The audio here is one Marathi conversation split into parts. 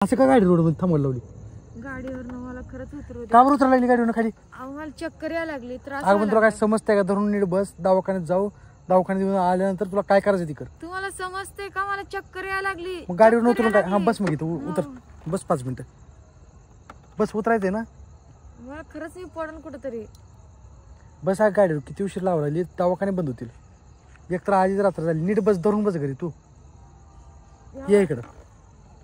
असं का गाडी रोड मध्ये थांबवली लावली? गाडीवर मला खरंच उतरवलं. का बरं उतरायला लागली गाडीवर खाली? आम्हाला चक्कर यायला लागली, त्रास अगं पण तुला काय समजतंय का? धरून नीट बस, दवाखान्यात जाऊ, दवाखान्यात आल्यानंतर तुला काय करायचं ती कर. तुम्हाला समजते का? मला चक्कर यायला लागली. मग गाडीवर उतरून काय? हा बस मग इथं उतर, बस 5 मिनिटं बस. उतरायचंय ना? मला खरंच मी पडन कुठेतरी. बस आहे गाडीवर. किती उशीर लावला? दवाखाने बंद होतील. एकतर आधीच रात्र झाली. नीट बस, धरून बस घरी. तू ये इकडं.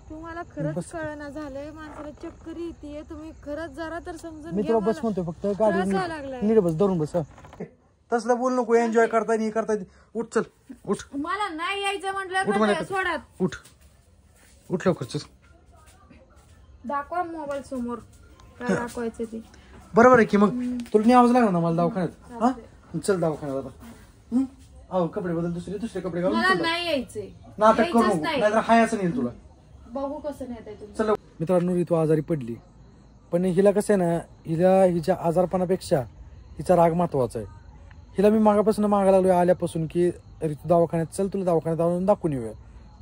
तुम्हाला खरंच कळना झालंय, माणसाला चक्कर येते. तुम्ही खरंच जरा तर समजून मी तुला बस म्हणतोय, फक्त गाडीवर नीट बस, धरून बस. तसलं बोल नको. एन्जॉय करताय नाही करताय. उठ चल, उठ. मला नाही यायचं म्हटलं सोडा. उठ उठ लवकर चल. दाखवा मोबाईल समोर काय दाखवायचं ते. बरोबर आहे की. मग तुला न्यावंच लागणार ना मला दवाखान्यात. हा चल दवाखान्यात आता. अहो कपडे बदल, दुसरे कपडे घालून. मला नाही यायचंय. नाटक करू नको, नाहीतर हायाचं नाही तुला. बघू कसं नाही. चल मित्रांनो, ऋतू आजारी पडली, पण हिला कसं आहे ना, हिच्या आजारपणापेक्षा हिचा राग महत्वाचा आहे. हिला मी मागापासून मागायला लागलोय आल्यापासून की ऋतू दवाखान्यात चल, तुला दवाखान्यात जाऊन दाखवून येऊया.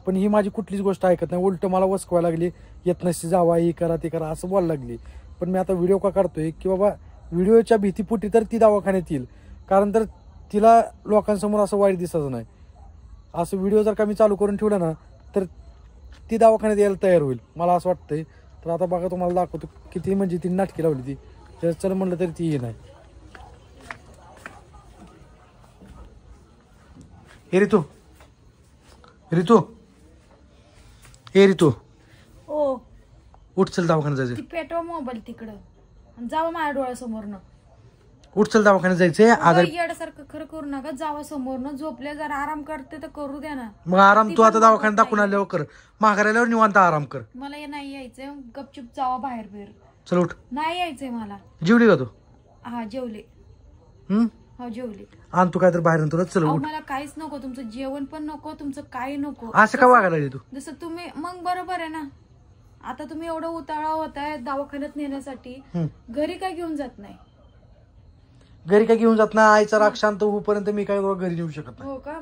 पण ही माझी कुठलीच गोष्ट ऐकत नाही. उलट मला वसकवायला लागली. येत नसती जावा, ही करा ते करा असं बोलायला लागली. पण मी आता व्हिडिओ का काढतोय की बाबा व्हिडिओच्या भीतीपोटी तर ती दवाखान्यात येईल, कारण तर तिला लोकांसमोर असं वाईट दिसायचं नाही. असं व्हिडिओ जर का मी चालू करून ठेवला ना तर ती दवाखान्यात यायला तयार होईल, मला असं वाटतंय. तर आता बघा तुम्हाला दाखवतो किती म्हणजे ती नाटकी लावली ती. तर चल म्हणलं तरी ती ये नाही. हे ऋतू, ऋतू, हे ऋतू, ओ उठ चल दवाखान्यात जायचं. पेटवा मोबाईल तिकडं, जावा माझ्या डोळ्यासमोरनं. उठ चल दवाखान्यात जायचंय. आजार येड्यासारखं खरं करू नका. जावा समोरनं. झोपले जर आराम करते तर करू द्या ना. मग आराम तू आता दवाखान्यात दाखवून आल्यावर कर, माघारायल्यावर निवांत आराम कर. मला नाही यायचंय. गपचूप जावा बाहेर बिर. चल उठ. नाही यायचंय मला. जेवली का तू? हा जेवले. हो जेवले. आण तू काय तर बाहेर तुला. चल उठ. मला काहीच नको. तुमचं जेवण पण नको, तुमचं काही नको. असं का वागायला लागली तू? जसं तुम्ही मग बरोबर आहे ना. आता तुम्ही एवढं उताळा होताय दवाखान्यात नेण्यासाठी, घरी काय घेऊन जात नाही? घरी काय घेऊन जात नाही? आईचा राग शांत होईपर्यंत मी काय घरी नेऊ शकत नाही. हो का?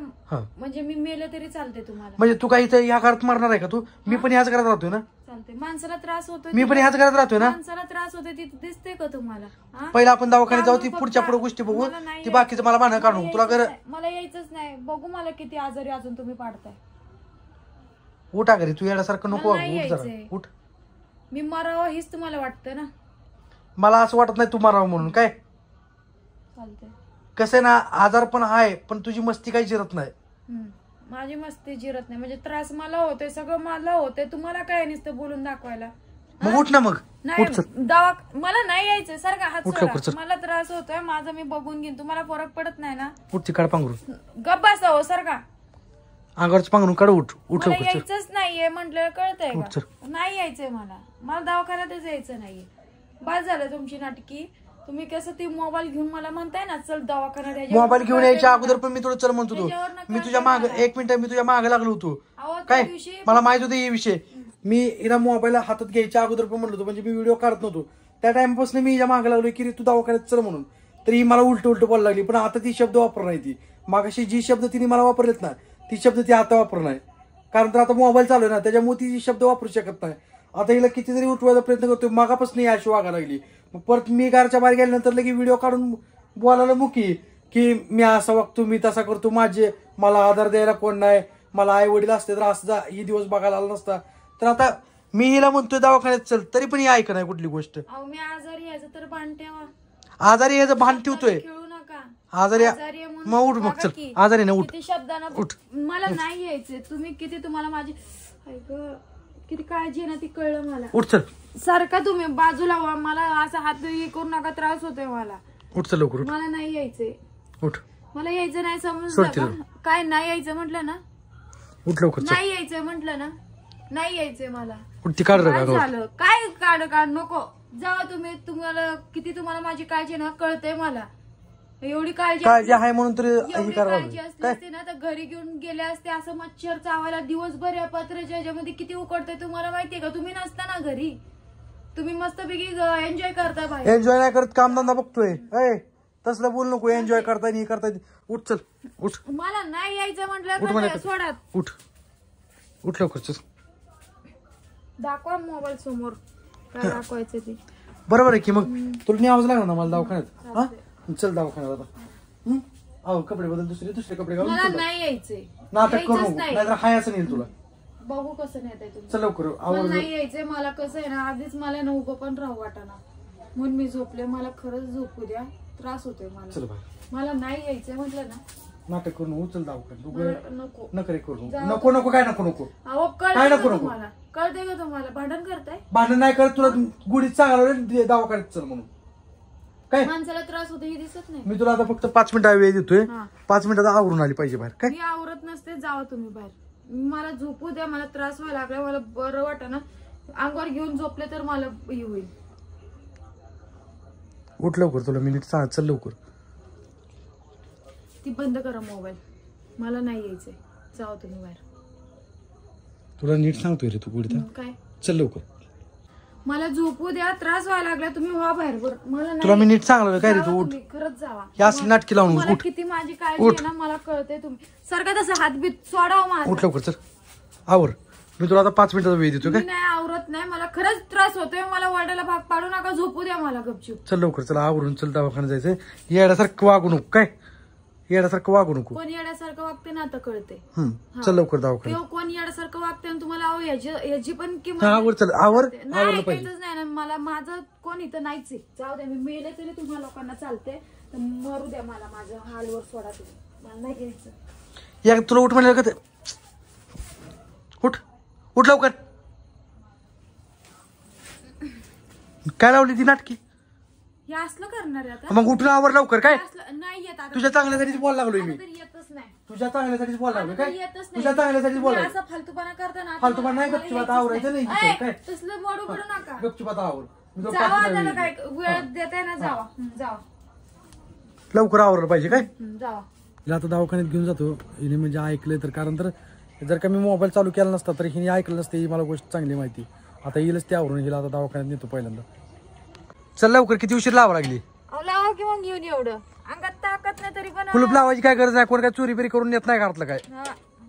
म्हणजे मी मेले तरी चालते तुम्हाला? म्हणजे तू काही ह्या घरात मारणार आहे का? तू मी पण ह्याच घरात राहतोय ना. चालते. माणसाला त्रास होतोय, मी पण ह्याच घरात राहतोय ना. माणसाला त्रास होतोय तिथे दिसते का तुम्हाला? पहिला आपण दवाखान्यात जाऊ, ती पुढच्या पुढे गोष्टी बघू. ती बाकीचं मला भांडण काढू. तुला घर मला यायचंच नाही. बघू मला किती आजारी अजून तुम्ही पाडताय. उठा घरी. तू येण्यासारखं नको. उठ जरा, उठ. मी मरावं हीच तुम्हाला वाटतं ना? मला असं वाटत नाही तू मारावं म्हणून. काय कसं आहे ना, आजार पण आहे, पण तुझी मस्ती काही जिरत नाही. माझी मस्ती जिरत नाही म्हणजे त्रास मला होतोय, सगळं मला होतंय. तुम्हाला काय नुसतं बोलून दाखवायला? मग उठ ना. मग नाही मला नाही यायचंय. सारखा हात सोडा. मला त्रास होतोय माझा, मी बघून घेईन. तुम्हाला फरक पडत नाही ना? उठ ती काढ पांघरून. गप्प बसा हो. सारखा अंगावरच पांघरून काढ. उठ उठ लवकर. यायचंच नाहीये म्हटलं, कळतंय का? नाही यायचंय मला दवाखान्यातच यायचं नाहीये. बस झालं तुमची नाटकी. तुम्ही कसं ती मोबाईल घेऊन मला म्हणताय ना चल दवाखान्यात. मोबाईल घेऊन यायच्या अगोदर पण मी तुला चल म्हणतो होतो. मी तुझ्या मागे 1 मिनिट मी तुझ्या मागे लागलो होतो. काय मला माहित होतं हे विषय. मी हिला मोबाईल हातात घ्यायच्या अगोदर पण म्हणलो होतो, म्हणजे मी व्हिडिओ काढत नव्हतो. त्या टाइमपासून मी हिच्या मागे लागलो की तू दवाखान्यात चल म्हणून. तर ही मला उलट बोलायला लागली. पण आता ती शब्द वापर नाही. ती मागाशी जी शब्द तिने मला वापरलेत ना, ती शब्द ती आता वापर नाही. कारण तर आता मोबाईल चालू आहे ना, त्याच्यामुळे ती शब्द वापरू शकत नाही. आता हिला कितीतरी उठवायचा प्रयत्न करतोय. मागापासून अशी वागायला लागली. मग परत मी घरच्या बाहेर गेल्यानंतर लगे व्हिडिओ काढून बोलायला मुकी की मी असा वागतो, मी तसा करतो, मला आधार द्यायला कोण नाही, मला आई वडील असते तर असं ही दिवस बघायला आला नसता. तर आता मी हिला म्हणतोय दवाखान्यात चल, तरी पण ही ऐक नाही कुठली गोष्ट. मी आजारी यायचं तर भान ठेवा. आजारी यायचं भान ठेवतोय. खेळू नका. आजारी मग उठ. मग चल आजारी ना उठ. शब्दानं उठ. मला नाही यायचंय. तुम्ही किती तुम्हाला माझी किती काळजी आहे ना ती कळलं मला. उठ चल. सारखा तुम्ही बाजूला व्हा. मला असा हात हे करू नका. त्रास होतोय मला. उठ चल लवकर. मला नाही यायचंय. उठ. मला यायचं नाही समजलं. काय नाही यायचं म्हटलं ना? उठ लवकर. नाही यायचंय म्हटलं ना? नाही यायचंय मला. उठ. काढ झालं काय? काढ नको. जावा तुम्ही. तुम्हाला माझी काळजी ना कळतंय मला. एवढी काळजी आहे म्हणून तरी काळजी असते ना तर घरी घेऊन गेले असते. असं मच्छर चावायला दिवसभर या पत्र्याच्या ह्याच्यामध्ये किती उकडतंय तुम्हाला माहितीये का? तुम्ही नसता ना घरी. तुम्ही मस्तपैकी एन्जॉय करता बाहेर. एन्जॉय नाही करत, कामधंदा बघतोय. तसलं बोल नको. एन्जॉय करताय नाही करताय. उठ चल. उठ. मला नाही यायचं म्हटलं सोडा. उठ. उठ लवकर चल. दाखवा मोबाईल समोर काय दाखवायचं ते. बरोबर आहे की मग तुला न्यावंच लागणार ना मला दवाखान्यात. हा चल दवाखान्यात आता. अहो कपडे बदल दुसरे कपडे घालून मला चल. नाही यायचंय. नाटक करू नको यायचंच नाही. नाहीतर हाय असं नेईल तुला. बघू कसं नेताय तुम्ही. चल लवकर मला आवर. नाही यायचंय. मला कसं आहे ना आधीच मला ना उभं पण राहू वाटाना म्हणून मी झोपले. मला खरंच झोपू द्या. त्रास होतोय मला. चल बाय. मला नाही यायचंय म्हटलं ना. नाटक करू नको चल दवाखान्यात. नको नकरे करू नको काय नको. अहो काय कळतंय नको का नको. तुम्हाला. कळतंय का तुम्हाला. भांडण करताय. भांडण नाही करत तुला गुढीत सांगायला दवाखान्यात चल म्हणून. काय माणसाला त्रास होतो हे दिसत नाही. मी तुला आता फक्त 5 मिनिटं वेळ देतोय. हा. 5 मिनिटात आवरून आली पाहिजे बाहेर. काय मी आवरत नसते. जावा तुम्ही बाहेर. मला झोपू द्या. मला त्रास व्हायला लागला. मला बरं वाटत ना. अंगावर घेऊन झोपले तर मला हे होईल. उठ लवकर तुला मिनिट सांग. चल लवकर. ती बंद करा मोबाईल. मला नाही यायचंय. जावा तुम्ही बाहेर. तुला नीट सांगतोय रे तू गुढीत. काय चल लवकर. मला झोपू द्या. त्रास व्हायला लागला. तुम्ही व्हा बाहेर. बरं मला तुला मी नाही. नीट सांगलं काय रे जावा तू उठ. तुम्ही. खरंच जावा. या असली नाटकी लावून मला उठ. किती माझी काळजी उठ. आहे ना मला कळते. तुम्ही सारखं तसं हातबीत सोडाव माझा. उठ लवकर चल. आवर. मी तुला आता 5 मिनिटाचा वेळ देतोय मी काय. नाही आवरत नाही. मला खरंच त्रास होतोय. मला वाटायला भाग पाडू नका. झोपू द्या मला गपचूप. चल लवकर चल आवरून चल दवाखान्यात जायचंय. येड्यासारखं वागू नको काय. येड्यासारखं वागू नको. कोण येड्यासारखं वागते ना आता कळते. चल लवकर दवाखान्यात. तेव्हा कोण येड्यासारखं वागते आणि तुम्हाला अहो याची पण किंमत आवर चल आवर. नाही. आवरलं पाहिजे. ऐकायचंच नाही ना. मला माझं कोण इथं नाहीच आहे. जाऊ द्या. मी मेले तरी तुम्हाला लोकांना चालते. तर मरू द्या मला. माझ्या हालवर सोडा तुम्ही. मला नाही घ्यायचं. या तुला उठ म्हणलं का ते. उठ लवकर. काय लावली ती नाटकी. हे असलं करणार आहे आता. मग उठून आवर लवकर काय. हे असलं नाही येत आता. तुझ्या चांगल्यासाठीच बोल लागलोय मी. आता तर येतच नाही. तुझ्या चांगल्यासाठीच बोल लागलोय आता तर काय. येतच नाही. तुझ्या चांगल्यासाठीच बोल तुम्ही असं फालतूपणा करता ना. फालतूपणा नाही मला गपचूप आता यायचंच आवरायचं नाही नाही. काय. तसलं मोडू पडू नका. गपचूप आता आवर. मी तुला जावा 5 मिनिटाचा त्याला वेळ काय देतो. वेळ देताय ना. जावा. जावा. लवकर आवरलं पाहिजे काय. जावा. हिला आता दवाखान्यात घेऊन जातो. हिने म्हणजे ऐकलंय तर कारण तर जर का मी मोबाईल चालू केला नसता तर हिने ऐकलं नसतं. ही मला गोष्ट चांगली माहिती. आता येईलच ते आवरून. हिला आता दवाखान्यात नेतो पहिल्यांदा. चल लवकर. किती उशीर लावा लागली. लावा किंवा घेऊन एवढं अंगात ताकद नाही तरी पण कुलूप लावायची काय गरज नाही. कोण काय चोरी बिरी करून येत नाही घरातलं काय.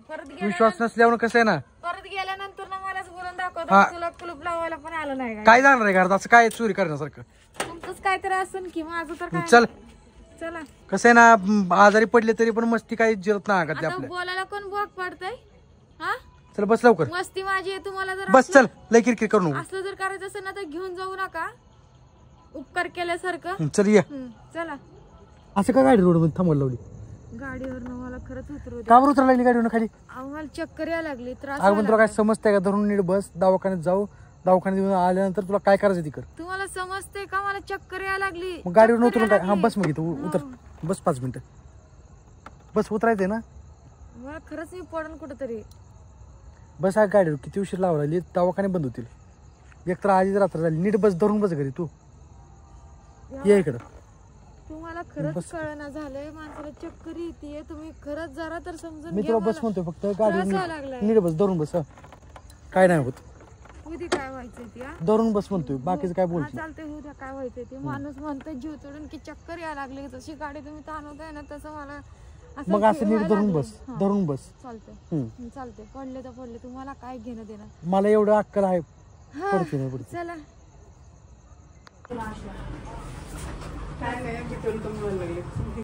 परत विश्वास नसल्यावर कसं आहे ना. परत गेल्यानंतर ना मलाच बोलून दाखवतो. तुला कुलूप लावायला पण आलं नाही काय. काय जाणार आहे घरात असं काय चोरी करण्यासारखं. तुमचंच काहीतरी असेल की माझं तर काय. चल. चला. कसं आहे ना आजारी पडले तरी पण मस्ती काही जिरत नाही अंगातली आता आपल्या. बोलायला कोण भाग पडतंय. हा चल बस लवकर. मस्ती माझी आहे. तुम्हाला जर बस चल. लय किरकिर करू नको. असलं जर करायचं असेल ना तर घेऊन जाऊ नका. उपकार केल्यासारखं. चल ये. चला. असं काय गाडी रोड मध्ये थांबवली लावली. गाडीवर मला खरंच उतरू द्या. का बरं उतरायला लागली गाडीवर खाली. आम्हाला चक्कर यायला लागली. त्रास अगं पण तुला काय समजतंय का. धरून नीट बस. दवाखान्यात जाऊ. दवाखान्यात येऊन आल्यानंतर तुला काय करायचं ती कर. तुम्हाला समजते का. मला चक्कर यायला लागली. मग गाडीवर चक्कर उतरून यायला काय. हा बस मग इथं उतर. बस 5 मिनिटं. बस उतरायचंय ना. मला खरंच मी पडून कुठंतरी. बस हा गाडीवर. किती उशीर लावा लागली. दवाखाने बंद होतील. एकतर आधीच रात्र झाली. नीट बस. धरून बस घरी तू. ये इकडं. तुम्हाला खरंच कळना झालंय. माणसाला चक्कर येते. तुम्ही खरंच जरा तर समजून मी घ्या तुला बस मला. म्हणतोय फक्त त्रास व्हायला गाडी लागलाय. नीट बस. धरून बस. काय नाही होत. उद्या काय व्हायचंय ती. धरून बस म्हणतोय. बाकीचं काय बोलतो. चालतंय. उद्या काय व्हायचंय ते. माणूस म्हणतोय जीव तोडून की चक्कर यायला लागली. जशी गाडी तुम्ही ताणवताय ना तसं मला मग असं नीट धरून बस. धरून बस. चालतंय. चालतंय. पडले तर पडले. तुम्हाला काय घेणं देणं. मला एवढं अक्कल आहे. पडते नाही पडते. चला. काय नाही